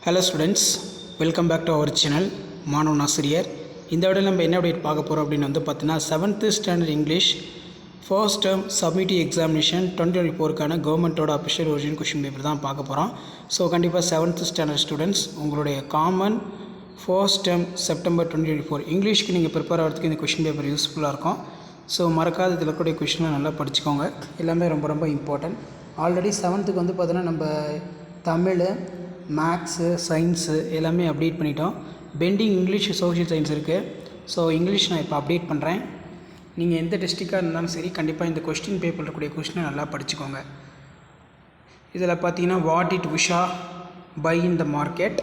Hello students, welcome back to our channel மாணவன் ஆசிரியர். இந்த விட நம்ம என்ன அப்டேட் பார்க்க போகிறோம் அப்படின்னு வந்து பார்த்தீங்கன்னா 7th standard English first term summative examination 2024க்கான கவர்மெண்ட்டோட அஃபிஷியல் ஒரிஜினல் கொஷின் பேப்பர் தான் பார்க்க போகிறோம். ஸோ கண்டிப்பாக 7th ஸ்டாண்டர்ட் ஸ்டூடெண்ட்ஸ் உங்களுடைய காமன் ஃபர்ஸ்ட் டேர்ம் செப்டம்பர் 2024 இங்கிலீஷ்க்கு நீங்கள் ப்ரிப்பேர் ஆகிறதுக்கு இந்த கொஷின் பேப்பர் யூஸ்ஃபுல்லாக இருக்கும். ஸோ மறக்காத இதில் இருக்கக்கூடிய கொஷினை நல்லா படிச்சுக்கோங்க. எல்லாமே ரொம்ப ரொம்ப இம்பார்ட்டன்ட். ஆல்ரெடி 7th வந்து பார்த்தீங்கன்னா நம்ம தமிழ், மேக்ஸு, சயின்ஸு எல்லாமே அப்டேட் பண்ணிட்டோம். பெண்டிங் இங்கிலீஷ், சோஷியல் சயின்ஸ் இருக்குது. ஸோ இங்கிலீஷ் நான் இப்போ அப்டேட் பண்ணுறேன். நீங்கள் எந்த டிஸ்ட்ரிக்டாக இருந்தாலும் சரி கண்டிப்பாக இந்த கொஸ்டின் பேப்பரில் இருக்கக்கூடிய கொஸ்டினை நல்லா படிச்சுக்கோங்க. இதில் பார்த்தீங்கன்னா what it Usha buy in the market,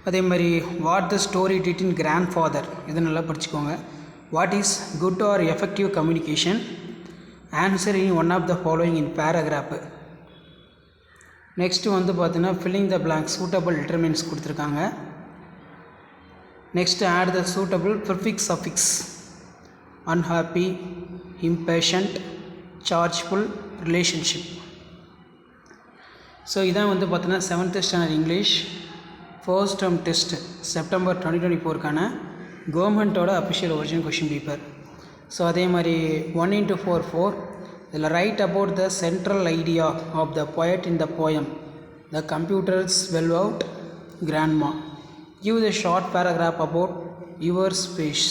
அதே மாதிரி what the story did in grand father, இதை நல்லா படிச்சுக்கோங்க. What is good or effective communication, answer in one of the following in paragraph. Next வந்து பார்த்தீங்கன்னா filling the blank suitable determinants கொடுத்துருக்காங்க. Next add the suitable prefix suffix, unhappy, impatient, chargeful, relationship. So இதான் வந்து பார்த்தீங்கன்னா 7th standard English first term test September 2024க்கான கவர்மெண்ட்டோட official original question paper. So அதே மாதிரி 1x4 இதில் write about the central idea of the poet in the poem the computers well out grandma. Give the short paragraph about your space.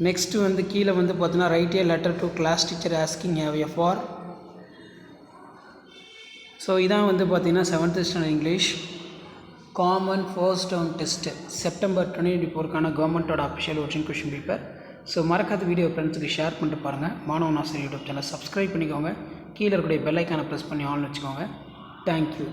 Next வந்து கீழே வந்து பார்த்தீங்கன்னா write a letter to class teacher asking have a for. So இதான் வந்து பார்த்தீங்கன்னா 7th standard English common first term test September 2024க்கான கவர்மெண்ட்டோட official original question paper. So மறக்காத வீடியோ ஃப்ரெண்ட்ஸுக்கு ஷேர் பண்ணிட்டு பாருங்கள். மாணவன் ஆசிரியர் யூடியூப் சேனல் சப்ஸ்கிரைப் பண்ணிக்கோங்க. கீழே இருக்கக்கூடிய பெல் ஐக்கானை ப்ரெஸ் பண்ணி ஆன் வச்சுக்கோங்க. தேங்க்யூ.